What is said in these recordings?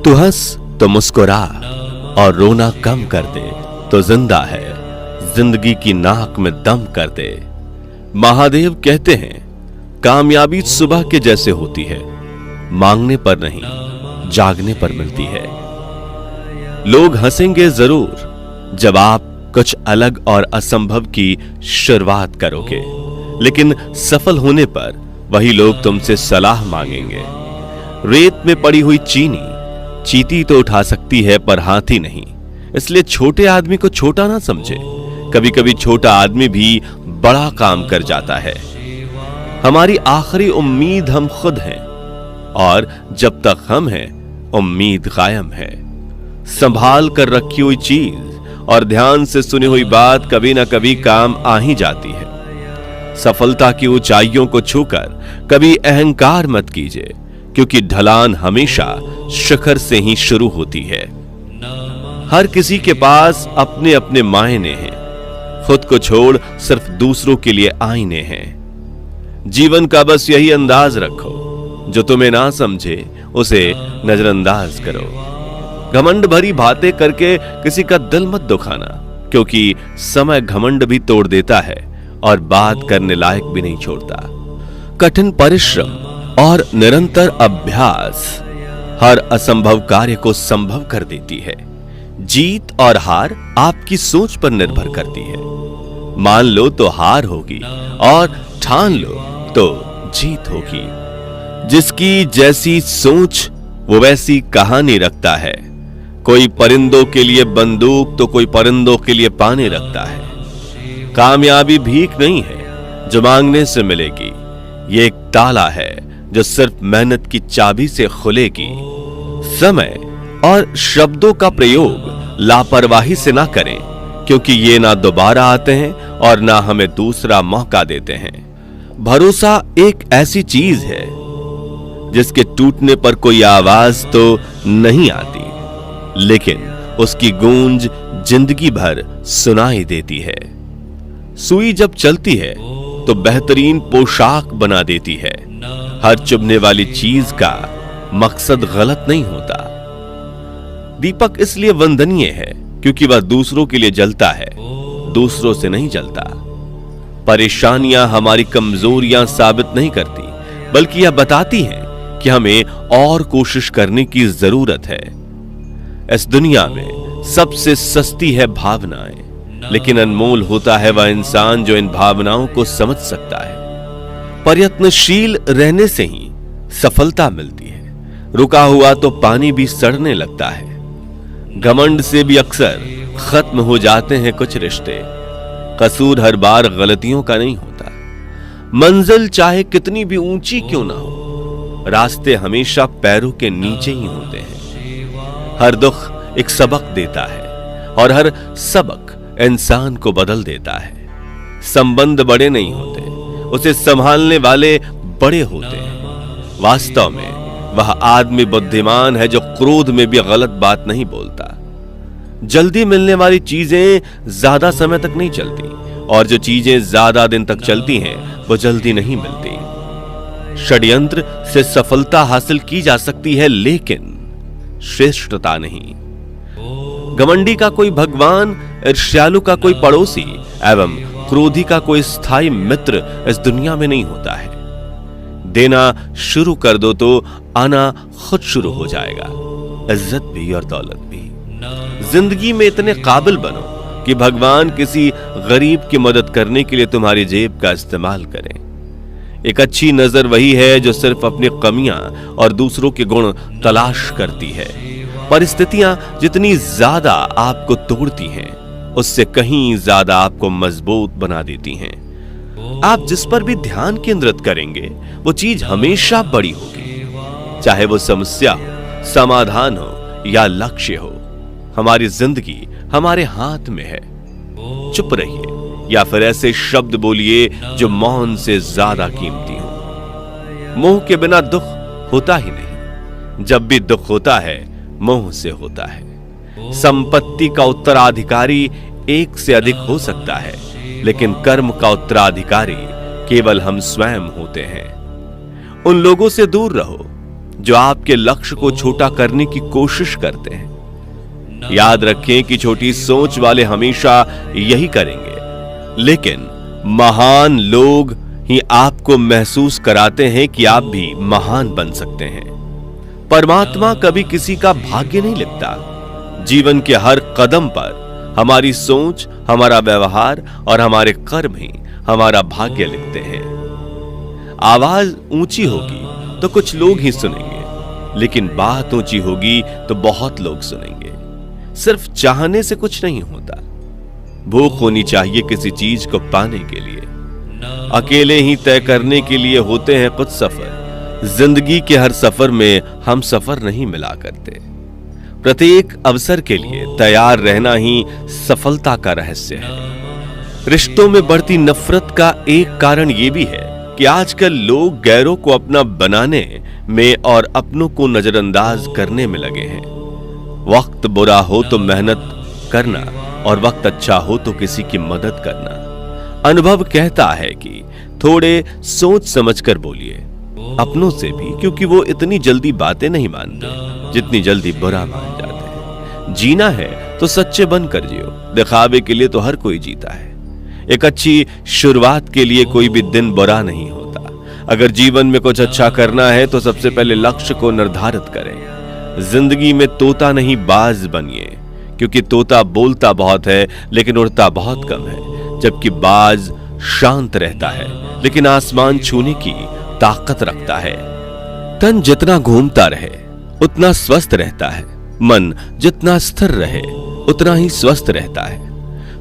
तू हंस तो मुस्कुरा और रोना कम कर दे तो जिंदा है, जिंदगी की नाक में दम कर दे। महादेव कहते हैं कामयाबी सुबह के जैसे होती है, मांगने पर नहीं जागने पर मिलती है। लोग हंसेंगे जरूर जब आप कुछ अलग और असंभव की शुरुआत करोगे, लेकिन सफल होने पर वही लोग तुमसे सलाह मांगेंगे। रेत में पड़ी हुई चीनी चींटी तो उठा सकती है पर हाथी नहीं, इसलिए छोटे आदमी को छोटा ना समझे। कभी कभी छोटा आदमी भी बड़ा काम कर जाता है। हमारी आखिरी उम्मीद हम खुद हैं और जब तक हम हैं उम्मीद कायम है। संभाल कर रखी हुई चीज और ध्यान से सुनी हुई बात कभी ना कभी काम आ ही जाती है। सफलता की ऊंचाइयों को छूकर कभी अहंकार मत कीजिए, क्योंकि ढलान हमेशा शिखर से ही शुरू होती है। हर किसी के पास अपने अपने मायने हैं, खुद को छोड़ सिर्फ दूसरों के लिए आईने हैं। जीवन का बस यही अंदाज रखो, जो तुम्हें ना समझे उसे नजरअंदाज करो। घमंड भरी बातें करके किसी का दिल मत दुखाना, क्योंकि समय घमंड भी तोड़ देता है और बात करने लायक भी नहीं छोड़ता। कठिन परिश्रम और निरंतर अभ्यास हर असंभव कार्य को संभव कर देती है। जीत और हार आपकी सोच पर निर्भर करती है। मान लो तो हार होगी और ठान लो तो जीत होगी। जिसकी जैसी सोच वो वैसी कहानी रखता है। कोई परिंदों के लिए बंदूक तो कोई परिंदों के लिए पानी रखता है। कामयाबी भीख नहीं है जो मांगने से मिलेगी, ये एक ताला है जो सिर्फ मेहनत की चाबी से खुलेगी। समय और शब्दों का प्रयोग लापरवाही से ना करें, क्योंकि ये ना दोबारा आते हैं और ना हमें दूसरा मौका देते हैं। भरोसा एक ऐसी चीज है जिसके टूटने पर कोई आवाज तो नहीं आती, लेकिन उसकी गूंज जिंदगी भर सुनाई देती है। सुई जब चलती है तो बेहतरीन पोशाक बना देती है। हर चुभने वाली चीज का मकसद गलत नहीं होता। दीपक इसलिए वंदनीय है क्योंकि वह दूसरों के लिए जलता है, दूसरों से नहीं जलता। परेशानियां हमारी कमजोरियां साबित नहीं करती, बल्कि यह बताती हैं कि हमें और कोशिश करने की जरूरत है। इस दुनिया में सबसे सस्ती है भावनाएं, लेकिन अनमोल होता है वह इंसान जो इन भावनाओं को समझ सकता है। प्रयत्नशील रहने से ही सफलता मिलती है। रुका हुआ तो पानी भी सड़ने लगता है। घमंड से भी अक्सर खत्म हो जाते हैं कुछ रिश्ते। कसूर हर बार गलतियों का नहीं होता। मंजिल चाहे कितनी भी ऊंची क्यों ना हो, रास्ते हमेशा पैरों के नीचे ही होते हैं। हर दुख एक सबक देता है और हर सबक इंसान को बदल देता है। संबंध बड़े नहीं होते, उसे संभालने वाले बड़े होते हैं। वास्तव में वह आदमी बुद्धिमान है जो क्रोध में भी गलत बात नहीं बोलता। जल्दी मिलने वाली चीजें ज्यादा समय तक नहीं चलती, और जो चीजें ज्यादा दिन तक चलती हैं वो जल्दी नहीं मिलती। षड्यंत्र से सफलता हासिल की जा सकती है, लेकिन श्रेष्ठता नहीं। घमंडी का कोई भगवान, ईर्ष्यालु का कोई पड़ोसी एवं क्रोधी का कोई स्थायी मित्र इस दुनिया में नहीं होता है। देना शुरू कर दो तो आना खुद शुरू हो जाएगा, इज्जत भी और दौलत भी। जिंदगी में इतने काबिल बनो कि भगवान किसी गरीब की मदद करने के लिए तुम्हारी जेब का इस्तेमाल करें। एक अच्छी नजर वही है जो सिर्फ अपनी कमियां और दूसरों के गुण तलाश करती है। परिस्थितियां जितनी ज्यादा आपको तोड़ती हैं, उससे कहीं ज्यादा आपको मजबूत बना देती हैं। आप जिस पर भी ध्यान केंद्रित करेंगे वो चीज हमेशा बड़ी होगी, चाहे वो समस्या हो, समाधान हो या लक्ष्य हो। हमारी जिंदगी हमारे हाथ में है। चुप रहिए या फिर ऐसे शब्द बोलिए जो मौन से ज्यादा कीमती हो। मोह के बिना दुख होता ही नहीं। जब भी दुख होता है मोह से होता है। संपत्ति का उत्तराधिकारी एक से अधिक हो सकता है, लेकिन कर्म का उत्तराधिकारी केवल हम स्वयं होते हैं। उन लोगों से दूर रहो जो आपके लक्ष्य को छोटा करने की कोशिश करते हैं। याद रखें कि छोटी सोच वाले हमेशा यही करेंगे, लेकिन महान लोग ही आपको महसूस कराते हैं कि आप भी महान बन सकते हैं। परमात्मा कभी किसी का भाग्य नहीं लिखता। जीवन के हर कदम पर हमारी सोच, हमारा व्यवहार और हमारे कर्म ही हमारा भाग्य लिखते हैं। आवाज ऊंची होगी तो कुछ लोग ही सुनेंगे, लेकिन बात ऊंची होगी तो बहुत लोग सुनेंगे। सिर्फ चाहने से कुछ नहीं होता, भूख होनी चाहिए किसी चीज को पाने के लिए। अकेले ही तय करने के लिए होते हैं कुछ सफर। जिंदगी के हर सफर में हम सफर नहीं मिला करते। प्रत्येक अवसर के लिए तैयार रहना ही सफलता का रहस्य है। रिश्तों में बढ़ती नफरत का एक कारण यह भी है कि आजकल लोग गैरों को अपना बनाने में और अपनों को नजरअंदाज करने में लगे हैं। वक्त बुरा हो तो मेहनत करना और वक्त अच्छा हो तो किसी की मदद करना। अनुभव कहता है कि थोड़े सोच समझकर बोलिए, अपनों से भी, क्योंकि वो इतनी जल्दी बातें नहीं मानते जितनी जल्दी बुरा मान जाते हैं। जीना है तो सच्चे बनकर जियो, दिखावे के लिए तो हर कोई जीता है। एक अच्छी शुरुआत के लिए कोई भी दिन बुरा नहीं होता। अगर जीवन में कुछ अच्छा करना है तो सबसे पहले लक्ष्य को निर्धारित करें। जिंदगी में तोता नहीं बाज बनिए, क्योंकि तोता बोलता बहुत है लेकिन उड़ता बहुत कम है, जबकि बाज शांत रहता है लेकिन आसमान छूने की ताकत रखता है। तन जितना घूमता रहे उतना स्वस्थ रहता है, मन जितना स्थिर रहे उतना ही स्वस्थ रहता है।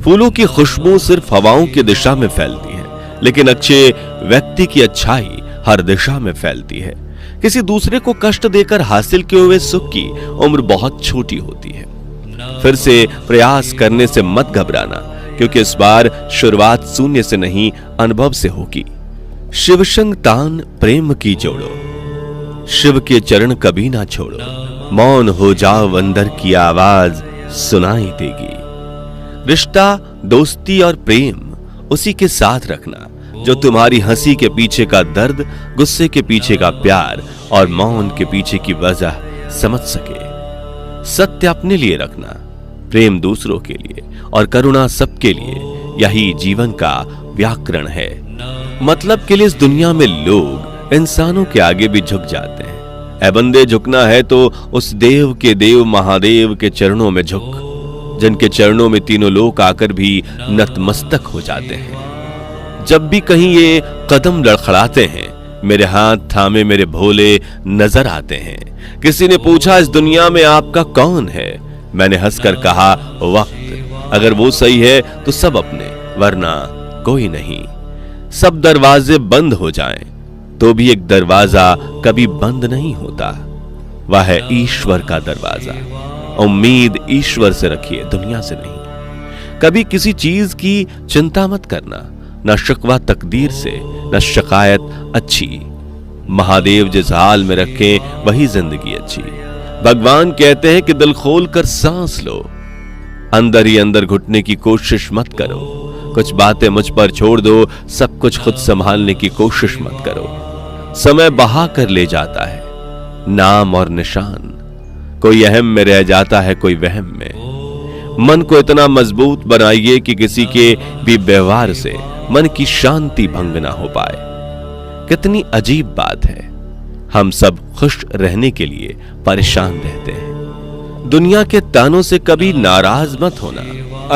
फूलों की खुशबू सिर्फ हवाओं की दिशा में फैलती है, लेकिन अच्छे व्यक्ति की अच्छाई हर दिशा में फैलती है। किसी दूसरे को कष्ट देकर हासिल किए हुए सुख की उम्र बहुत छोटी होती है। फिर से प्रयास करने से मत घबराना, क्योंकि इस बार शुरुआत शून्य से नहीं अनुभव से होगी। शिव संग तान प्रेम की जोड़ो, शिव के चरण कभी ना छोड़ो। मौन हो जाओ, अंदर की आवाज सुनाई देगी। रिश्ता, दोस्ती और प्रेम उसी के साथ रखना जो तुम्हारी हंसी के पीछे का दर्द, गुस्से के पीछे का प्यार और मौन के पीछे की वजह समझ सके। सत्य अपने लिए रखना, प्रेम दूसरों के लिए और करुणा सबके लिए। यही जीवन का व्याकरण है। मतलब के लिए इस दुनिया में लोग इंसानों के आगे भी झुक जाते हैं। ऐ बंदे, झुकना है तो उस देव के देव महादेव के चरणों में झुक, जिनके चरणों में तीनों लोग आकर भी नतमस्तक हो जाते हैं। जब भी कहीं ये कदम लड़खड़ाते हैं, मेरे हाथ थामे मेरे भोले नजर आते हैं। किसी ने पूछा, इस दुनिया में आपका कौन है? मैंने हंसकर कहा, वक्त। अगर वो सही है तो सब अपने, वरना कोई नहीं। सब दरवाजे बंद हो जाएं तो भी एक दरवाजा कभी बंद नहीं होता, वह है ईश्वर का दरवाजा। उम्मीद ईश्वर से रखिए, दुनिया से नहीं। कभी किसी चीज की चिंता मत करना, न शिकवा तकदीर से, न शिकायत अच्छी। महादेव जिस हाल में रखें वही जिंदगी अच्छी। भगवान कहते हैं कि दिल खोल कर सांस लो, अंदर ही अंदर घुटने की कोशिश मत करो। कुछ बातें मुझ पर छोड़ दो, सब कुछ खुद संभालने की कोशिश मत करो। समय बहा कर ले जाता है नाम और निशान, कोई अहम में रह जाता है, कोई वहम में। मन को इतना मजबूत बनाइए कि किसी के भी व्यवहार से मन की शांति भंग ना हो पाए। कितनी अजीब बात है, हम सब खुश रहने के लिए परेशान रहते हैं। दुनिया के तानों से कभी नाराज मत होना।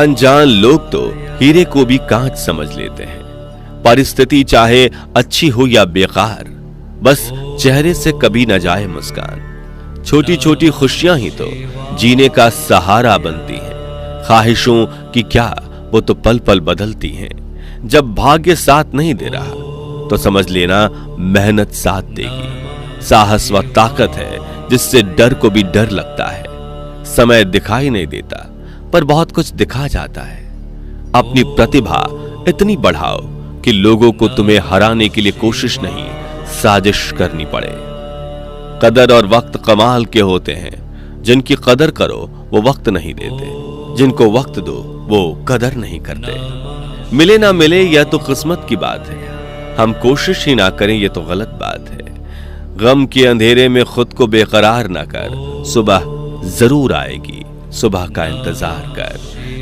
अनजान लोग तो हीरे को भी कांच समझ लेते हैं। परिस्थिति चाहे अच्छी हो या बेकार, बस चेहरे से कभी न जाए मुस्कान। छोटी छोटी खुशियां ही तो जीने का सहारा बनती हैं। ख्वाहिशों की क्या, वो तो पल पल बदलती हैं। जब भाग्य साथ नहीं दे रहा तो समझ लेना मेहनत साथ देगी। साहस व ताकत है जिससे डर को भी डर लगता है। समय दिखाई नहीं देता पर बहुत कुछ दिखा जाता है। अपनी प्रतिभा इतनी बढ़ाओ कि लोगों को तुम्हें हराने के लिए कोशिश नहीं, साजिश करनी पड़े। कदर और वक्त कमाल के होते हैं। जिनकी कदर करो वो वक्त नहीं देते, जिनको वक्त दो वो कदर नहीं करते। मिले ना मिले यह तो किस्मत की बात है, हम कोशिश ही ना करें ये तो गलत बात है। गम के अंधेरे में खुद को बेकरार न कर, सुबह जरूर आएगी, सुबह का इंतजार कर।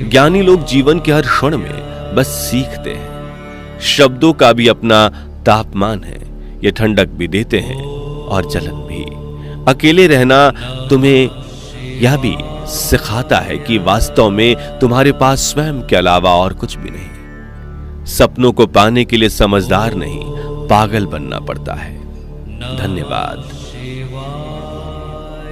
ज्ञानी लोग जीवन के हर क्षण में बस सीखते हैं। शब्दों का भी अपना तापमान है, ये ठंडक भी देते हैं और जलन भी। अकेले रहना तुम्हें यह भी सिखाता है कि वास्तव में तुम्हारे पास स्वयं के अलावा और कुछ भी नहीं। सपनों को पाने के लिए समझदार नहीं, पागल बनना पड़ता है। धन्यवाद।